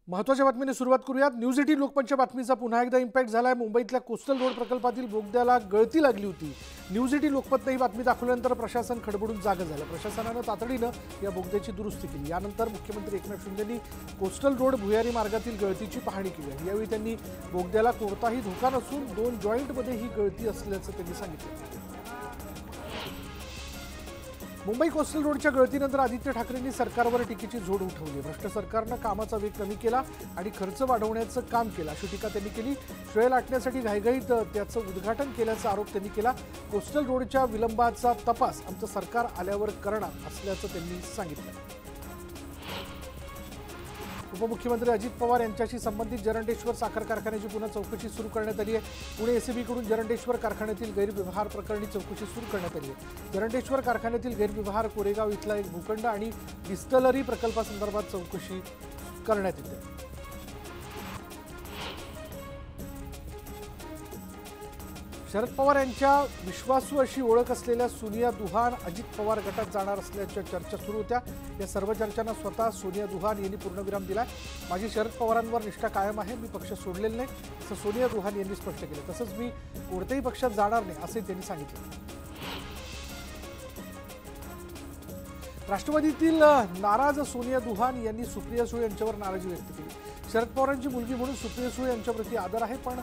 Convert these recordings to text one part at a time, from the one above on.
महत्त्वाच्या बातमीने सुरुवात करूयात। न्यूज 18 लोकमतच्या बातमीचा पुन्हा एकदा इम्पॅक्ट झालाय। मुंबईतल्या कोस्टल रोड प्रकल्पातील बोगद्याला गळती लागली होती। न्यूज 18 लोकमतने ही बातमी दाखवल्यानंतर प्रशासन खडबडून जागं झालं। प्रशासनाने तातडीनं या बोगद्याची दुरुस्ती केली। यानंतर मुख्यमंत्री एकनाथ शिंदेंनी कोस्टल रोड भुयारी मार्गातील गळतीची पाहणी केली। यावेळी त्यांनी बोगद्याला कोणताही धोका नसून 2 जॉईंटमध्ये ही गळती असल्याचं त्यांनी सांगितलं। मुंबई कोस्टल रोडच्या गळतीनंतर आदित्य ठाकरेंनी सरकारवर टीकेची झोड उठवली। भ्रष्ट सरकारनं कामाचा वेग कमी केला आणि खर्च वाढवण्याचं काम केलं अशी टीका त्यांनी केली। श्रेय लाटण्यासाठी घाईघाईत त्याचं उद्घाटन केल्याचा आरोप त्यांनी केला। कोस्टल रोडच्या विलंबाचा तपास आमचं सरकार आल्यावर करणार असल्याचं त्यांनी सांगितलं। उपमुख्यमंत्री अजित पवार यांच्याशी संबंधित जरंडेश्वर साखर कारखान्याची पुन्हा चौकशी सुरू करण्यात आली आहे। पुणे एसीबीकडून जरंडेश्वर कारखान्यातील गैरव्यवहार प्रकरणी चौकशी सुरू करण्यात आली आहे। जरंडेश्वर कारखान्यातील गैरव्यवहार, कोरेगाव इथला एक भूखंड आणि डिस्टलरी प्रकल्पासंदर्भात चौकशी करण्यात येते। शरद पवार यांच्या विश्वासू अशी ओळख असलेल्या सोनिया दुहान अजित पवार गटात जाणार असल्याच्या चर्चा सुरू होत्या। या सर्व चर्चांना स्वतः सोनिया दुहान यांनी पूर्णविराम दिलाय। माझी शरद पवारांवर निष्ठा कायम आहे, मी पक्ष सोडलेला नाही असं सोनिया दुहान यांनी स्पष्ट केलं। तसंच मी कोणत्याही पक्षात जाणार नाही असे त्यांनी सांगितलं। राष्ट्रवादीतील नाराज सोनिया दुहान यांनी सुप्रिया सुळे यांच्यावर नाराजी व्यक्त केली। शरद पवारांची मुलगी म्हणून सुप्रिया सुळे यांच्याप्रती आदर आहे, पण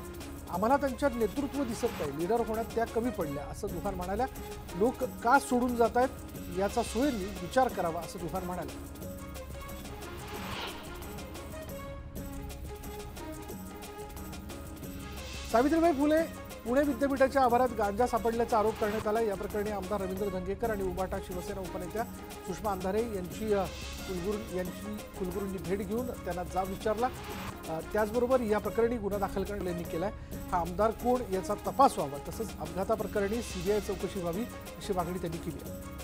आम्हाला त्यांच्यात नेतृत्व दिसत नाही, लीडर होण्यात त्या कमी पडल्या असं दुहान म्हणाल्या। लोक का सोडून जात आहेत याचा सुळेंनी विचार करावा असं दुहान म्हणाले। सावित्रीबाई फुले पुणे विद्यापीठाच्या आवारात गांजा सापडल्याचा आरोप करण्यात आला। या प्रकरणी आमदार रवींद्र धंगेकर आणि उबाटा शिवसेना उपनेत्या सुषमा अंधारे यांची कुलगुरूंनी भेट घेऊन त्यांना जाब विचारला। त्याचबरोबर या प्रकरणी गुन्हा दाखल करण्याची केलाय। हा आमदार कोण याचा तपास व्हावा, तसंच अपघाताप्रकरणी सीबीआय चौकशी व्हावी अशी मागणी त्यांनी केली आहे।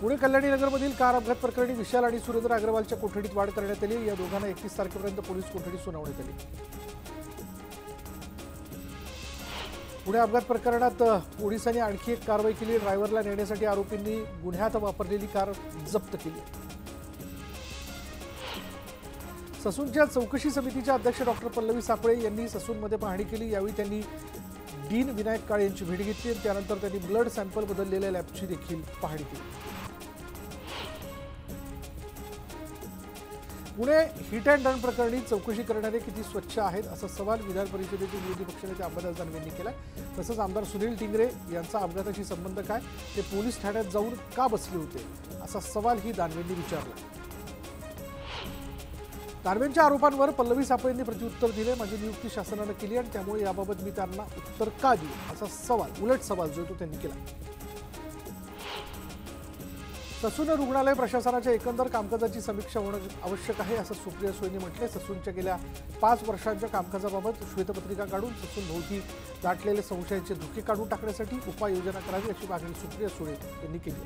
पुणे कल्याणी नगरमधील कार अपघात प्रकरणी विशाल आणि सुरेंद्र अग्रवालच्या कोठडीत वाढ करण्यात आली। या दोघांना 31 तारखेपर्यंत पोलीस कोठडीत सुनावण्यात आली। पुणे अपघात प्रकरणात पोलिसांनी आणखी एक कारवाई केली। ड्रायव्हरला नेण्यासाठी आरोपींनी गुन्ह्यात वापरलेली कार जप्त केली। ससूनच्या चौकशी समितीच्या अध्यक्ष डॉक्टर पल्लवी सापळे यांनी ससूनमध्ये पाहणी केली। यावेळी त्यांनी डीन विनायक काळे यांची भेट घेतली। त्यानंतर त्यांनी ब्लड सॅम्पल बदललेल्या लॅबची देखील पाहणी केली। पुणे हिट अँड रन प्रकरणी चौकशी करणारे किती स्वच्छ आहेत असा सवाल विधान परिषदेचे विरोधी पक्षनेते अंबादास दानवे यांनी केला। तसंच आमदार सुनील टिंगरे यांचा अपघाताशी संबंध काय, ते पोलीस ठाण्यात जाऊन का बसले होते असा सवालही दानवेंनी विचारला। दानवेंच्या आरोपांवर पल्लवी सापळेंनी प्रत्युत्तर दिले। माझी नियुक्ती शासनाने केली आणि त्यामुळे याबाबत मी त्यांना उत्तर का देऊ असा सवाल, उलट सवाल जो तो त्यांनी केला। ससून रुग्णालय प्रशासनाच्या एकंदर कामकाजाची समीक्षा होणं आवश्यक आहे असं सुप्रिया सुळेंनी म्हटलंय। ससूनच्या गेल्या 5 वर्षांच्या कामकाजाबाबत श्वेतपत्रिका काढून ससून भोवती दाटलेले संशयाचे धुके काढून टाकण्यासाठी उपाययोजना करावी अशी मागणी सुप्रिया सुळे यांनी केली।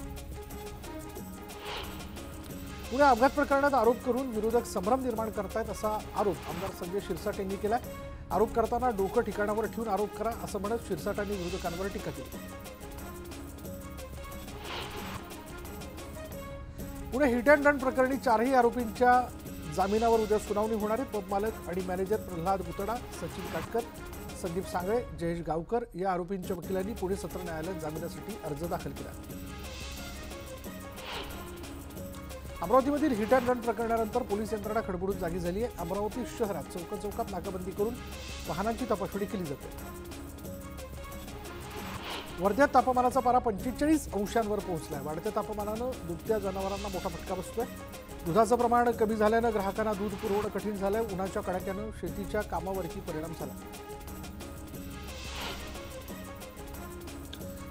पुणे अपघात प्रकरणात आरोप करून विरोधक संभ्रम निर्माण करतायत असा आरोप आमदार संजय शिरसाट यांनी केला। आरोप करताना डोकं ठिकाणावर ठेवून आरोप करा असं म्हणत शिरसाटांनी विरोधकांवर टीका केली। पुणे हिट अँड रन प्रकरणी 4ही आरोपींच्या जामिनावर उद्या सुनावणी होणार आहे। पब मालक आणि मॅनेजर प्रल्हाद गुतडा, सचिन काटकर, संदीप सांगळे, जयेश गावकर या आरोपींच्या वकिलांनी पुणे सत्र न्यायालयात जामिनासाठी अर्ज दाखल केला। अमरावतीमधील हिट अँड रन प्रकरणानंतर पोलीस यंत्रणा खडबडून जागी झाली आहे। अमरावती शहरात चौकात नाकाबंदी करून वाहनांची तपासणी केली जाते। वर्ध्यात तापमानाचा पारा 45 अंशांवर पोहोचलाय। वाढत्या तापमानानं दुभत्या जनावरांना मोठा फटका बसतोय। दुधाचं प्रमाण कमी झाल्यानं ग्राहकांना दूध पुरवणं कठीण झालंय। उन्हाच्या कडाक्यानं शेतीच्या कामावरही परिणाम झाला।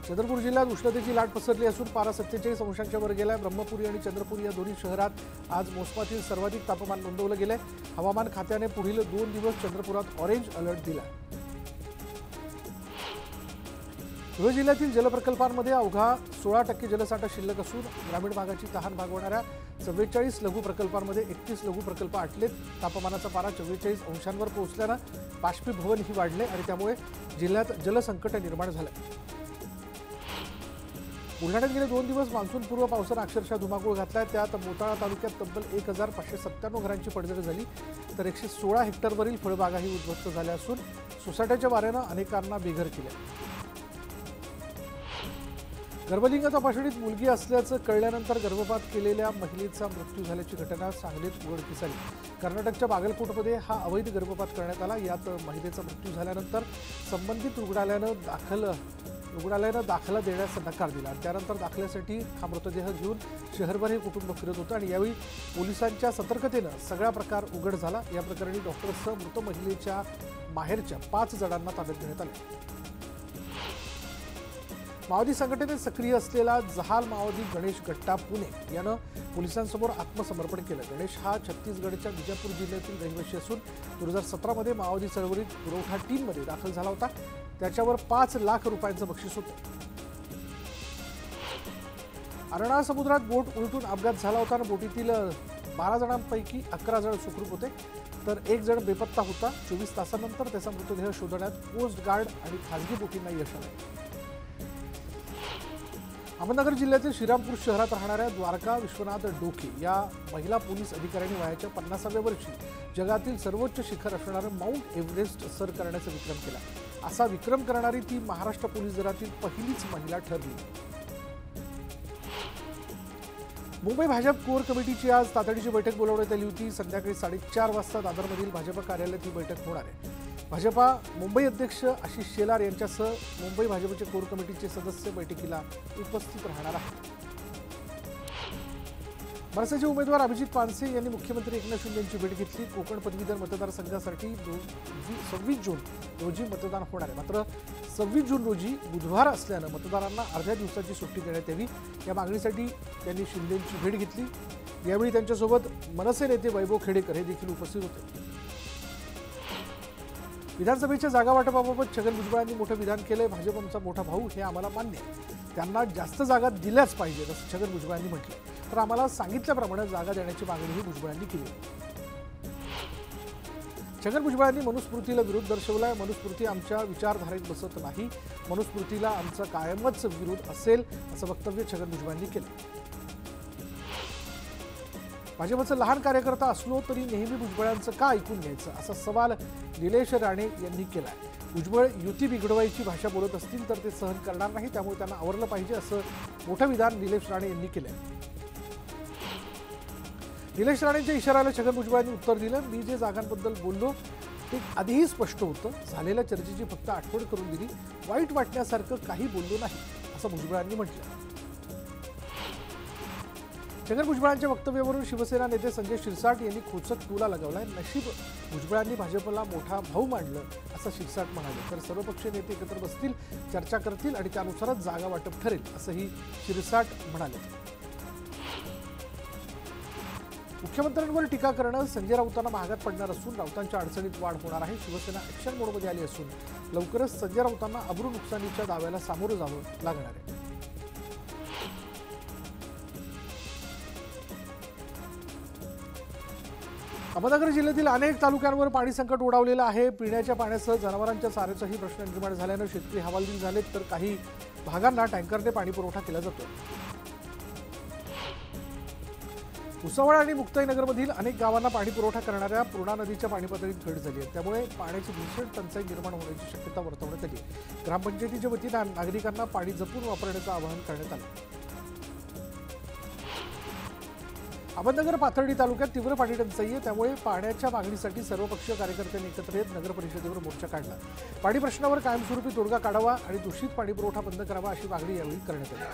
चंद्रपूर जिल्ह्यात उष्णतेची लाट पसरली असून पारा 47 अंशांच्या वर गेलाय। ब्रह्मपुरी आणि चंद्रपूर या दोन्ही शहरात आज मोसमातील सर्वाधिक तापमान नोंदवलं गेलंय। हवामान खात्याने पुढील 2 दिवस चंद्रपुरात ऑरेंज अलर्ट दिला। धुळे जिल्ह्यातील जलप्रकल्पांमध्ये अवघा 16% जलसाठा शिल्लक असून ग्रामीण भागाची तहान भागवणाऱ्या 44 लघु प्रकल्पांमध्ये 31 लघु प्रकल्प आटलेत। तापमानाचा पारा 44 अंशांवर पोहोचल्यानं बाष्पीभवनही वाढले आणि त्यामुळे जिल्ह्यात जलसंकट निर्माण झालं। बुलढाण्यात गेले 2 दिवस मान्सूनपूर्व पावसानं अक्षरशः धुमाकूळ घातलाय. त्यात मोताळा तालुक्यात तब्बल 1597 घरांची पडझड झाली, तर 116 हेक्टरवरील फळबागाही उद्ध्वस्त झाल्या असून सोसाट्याच्या वाऱ्यानं अनेकांना बेघर केलं. गर्भलिंग तपासणीत मुलगी असल्याचं कळल्यानंतर गर्भपात केलेल्या महिलेचा मृत्यू झाल्याची घटना सांगलीत उघडकीस आली. कर्नाटकच्या बागलकोटमध्ये हा अवैध गर्भपात करण्यात आला. यात महिलेचा मृत्यू झाल्यानंतर संबंधित रुग्णालयानं दाखला देण्यास नकार दिला. त्यानंतर दाखल्यासाठी हा मृतदेह घेऊन शहरभर हे कुटुंब फिरत होतं आणि यावेळी पोलिसांच्या सतर्कतेनं सगळा प्रकार उघड झाला. या प्रकरणी डॉक्टरसह मृत महिलेच्या माहेरच्या 5 जणांना ताब्यात घेण्यात आले. माओवादी संघटनेत सक्रिय असलेला जहाल माओवादी गणेश गट्टा पुणे यानं पोलिसांसमोर आत्मसमर्पण केलं. गणेश हा छत्तीसगडच्या बिजापूर जिल्ह्यातील रहिवासी असून 2017 मध्ये माओवादी चळवळीत पुरवठा टीममध्ये दाखल झाला होता. त्याच्यावर 5 लाख रुपयांचं बक्षीस होतं. अर्नाळा समुद्रात बोट उलटून अपघात झाला होता आणि बोटीतील 12 जणांपैकी 11 जण सुखरूप होते, तर 1 जण बेपत्ता होता. 24 तासांनंतर त्याचा मृतदेह शोधण्यात कोस्ट गार्ड आणि खासगी बोटींना यश आलं. अहमदनगर जिल्ह्यातील श्रीरामपूर शहरात राहणाऱ्या द्वारका विश्वनाथ डोके या महिला पोलीस अधिकाऱ्यांनी वयाच्या 50व्या वर्षी जगातील सर्वोच्च शिखर असणारं माउंट एव्हरेस्ट सर करण्याचा विक्रम केला. असा विक्रम करणारी ती महाराष्ट्र पोलीस दलातील पहिलीच महिला ठरली. मुंबई भाजप कोर कमिटीची आज तातडीची बैठक बोलावण्यात आली होती. संध्याकाळी 4:30 वाजता दादरमधील भाजप कार्यालयात ही बैठक होणार आहे. भाजपा मुंबई अध्यक्ष आशिष शेलार यांच्यासह मुंबई भाजपचे कोर कमिटीचे सदस्य बैठकीला उपस्थित राहणार आहेत. मनसेचे उमेदवार अभिजित पानसे यांनी मुख्यमंत्री एकनाथ शिंदे यांची भेट घेतली. कोकण पदवीधर मतदारसंघासाठी 26 जून रोजी मतदान होणार आहे. मात्र 26 जून रोजी बुधवार असल्यानं मतदारांना अर्ध्या दिवसाची सुट्टी देण्यात यावी या मागणीसाठी त्यांनी शिंदेंची भेट घेतली. यावेळी त्यांच्यासोबत मनसे नेते वैभव खेडेकर हे देखील उपस्थित होते. विधानसभेच्या जागा वाटपाबाबत छगन भुजबळांनी मोठं विधान केलंय. भाजप आमचा मोठा भाऊ हे आम्हाला मान्य आहे, त्यांना जास्त जागा दिल्याच पाहिजेत असं छगन भुजबळांनी म्हटलं. तर आम्हाला सांगितल्याप्रमाणे जागा देण्याची मागणीही भुजबळांनी केली. छगन भुजबळांनी मनुस्मृतीला विरोध दर्शवलाय. मनुस्मृती आमच्या विचारधारेत बसत नाही, मनुस्मृतीला आमचा कायमच विरोध असेल असं वक्तव्य छगन भुजबळांनी केलं. भाजपचा लहान कार्यकर्ता असलो तरी नेहमी भुजबळांचं का ऐकून घ्यायचं असा सवाल निलेश राणे यांनी केलाय. भुजबळ युती बिघडवायची भाषा बोलत असतील तर ते सहन करणार नाही, त्यामुळे त्यांना आवरलं पाहिजे असं मोठं विधान निलेश राणे यांनी केलंय. निलेश राणेंच्या इशाऱ्याला छगन भुजबळांनी उत्तर दिलं. मी जे जागांबद्दल बोललो ते आधीही स्पष्ट होतं. झालेल्या चर्चेची फक्त आठवण करून दिली. वाईट वाटण्यासारखं काही बोललो नाही असं भुजबळांनी म्हटलं. छगन भुजबळांच्या वक्तव्यावरून शिवसेना नेते संजय शिरसाट यांनी खोचक टोला लगावलाय. नशीब भुजबळांनी भाजपला मोठा भाऊ मानलं असं शिरसाट म्हणाले. तर सर्वपक्षीय नेते एकत्र बसतील, चर्चा करतील आणि त्यानुसारच जागा वाटप ठरेल असंही शिरसाट म्हणाले. मुख्यमंत्र्यांवर टीका करणं संजय राऊतांना महागात पडणार असून राऊतांच्या अडचणीत वाढ होणार आहे. शिवसेना ॲक्शन मोडमध्ये आली असून लवकरच संजय राऊतांना अब्रू नुकसानीच्या दाव्याला सामोरं जावं लागणार आहे. अहमदनगर जिल्ह्यातील अनेक तालुक्यांवर पाणी संकट ओढावलेलं आहे. पिण्याच्या पाण्यासह जनावरांच्या चाऱ्याचाही प्रश्न निर्माण झाल्यानं शेतकरी हवालदिल झालेत, तर काही भागांना टँकरने पाणी पुरवठा केला जातो. भुसावळ आणि मुक्ताईनगरमधील अनेक गावांना पाणी पुरवठा करणाऱ्या पूर्णा नदीच्या पाणी पातळीत घट झाली आहे. त्यामुळे पाण्याची भीषण टंचाई निर्माण होण्याची शक्यता वर्तवण्यात आली आहे. ग्रामपंचायतीच्या वतीनं नागरिकांना पाणी जपून वापरण्याचं आवाहन करण्यात आलं. अहमदनगर पाथर्डी तालुक्यात तीव्र पाणी टंचाई आहे, त्यामुळे पाण्याच्या मागणीसाठी सर्वपक्षीय कार्यकर्त्यांनी एकत्र येत नगर परिषदेवर मोर्चा काढला. पाणी प्रश्नावर कायमस्वरूपी तोडगा काढावा आणि दूषित पाणी पुरवठा बंद करावा अशी मागणी यावेळी करण्यात आली.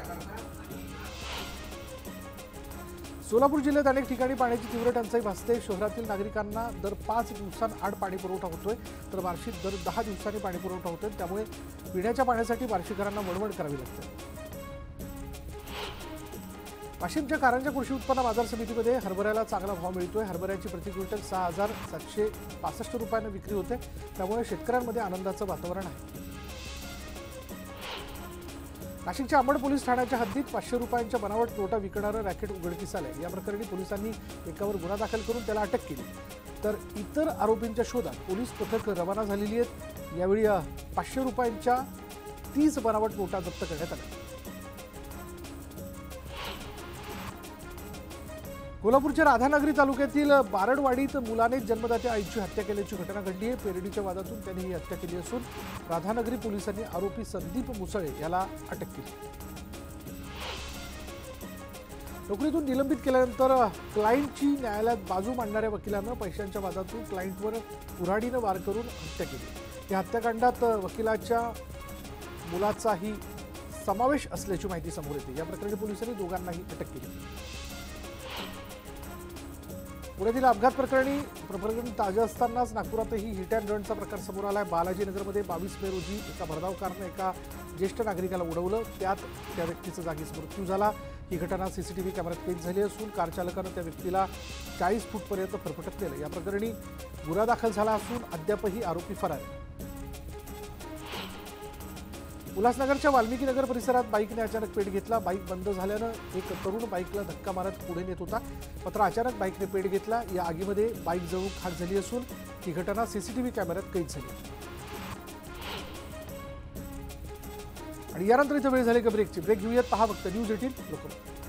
सोलापूर जिल्ह्यात अनेक ठिकाणी पाण्याची तीव्र टंचाई भासते. शहरातील नागरिकांना दर 5 दिवसांआड पाणी पुरवठा होतोय, तर बार्शीत दर 10 दिवसांनी पाणी पुरवठा होतोय. त्यामुळे पिण्याच्या पाण्यासाठी बार्शीकरांना वणवण करावी लागते. वाशिमच्या कारंजा कृषी उत्पन्न बाजार समितीमध्ये हरभऱ्याला चांगला भाव मिळतोय. हरभऱ्याची प्रति क्विंटल 6,765 रुपयांना विक्री होते, त्यामुळे शेतकऱ्यांमध्ये आनंदाचं वातावरण आहे. नाशिकच्या अंबड पोलीस ठाण्याच्या हद्दीत 500 रुपयांच्या बनावट नोटा विकणारं रॅकेट उघडकीस आलंय. या प्रकरणी पोलिसांनी एकावर गुन्हा दाखल करून त्याला अटक केली, तर इतर आरोपींच्या शोधात पोलीस पथक रवाना झालेली आहेत. यावेळी 500 रुपयांच्या 30 बनावट नोटा जप्त करण्यात आल्या. कोल्हापूरच्या राधानगरी तालुक्यातील बारडवाडीत मुलानेच जन्मदात्या आईची हत्या केल्याची घटना घडली आहे। पेरडीच्या वादातून त्यांनी ही हत्या केली असून राधानगरी पोलिसांनी आरोपी संदीप मुसळे याला अटक केली। नोकरीतून निलंबित केल्यानंतर क्लायंटची न्यायालयात बाजू मांडणाऱ्या वकिलानं पैशांच्या वादातून क्लायंटवर कुऱ्हाडीनं वार करून हत्या केली। या हत्याकांडात वकिलाच्या मुलाचाही समावेश असल्याची माहिती समोर येते। या प्रकरणी पोलिसांनी दोघांनाही अटक केली। पुण्यातील अपघात प्रकरण ताजं असतानाच नागपुरातही हिट अँड रनचा प्रकार समोर आलाय। बालाजीनगरमध्ये 22 मे रोजी एका भरधाव कारने एका ज्येष्ठ नागरिकाला उडवलं, त्यात त्या व्यक्तीचा जागीच मृत्यू झाला। ही घटना सीसीटीव्ही कॅमेऱ्यात कैद झाली असून कार चालकानं त्या व्यक्तीला 40 फूटपर्यंत फरफटकलेलं। या प्रकरणी गुन्हा दाखल झाला असून अद्यापही आरोपी फरार आहे। उल्हासनगरच्या वाल्मिकी नगर परिसरात बाईकने अचानक पेट घेतला। बाईक बंद झाल्यानं एक तरुण बाईकला धक्का मारत पुढे नेत होता, मात्र अचानक बाईकने पेट घेतला। या आगीमध्ये बाईक जळून खाक झाली असून ही घटना सीसीटीव्ही कॅमेऱ्यात कैद झाली। आणि यानंतर इथं वेळ झाली का ब्रेकची। ब्रेक घेऊयात, पहा फक्त न्यूज 18 लोकमत।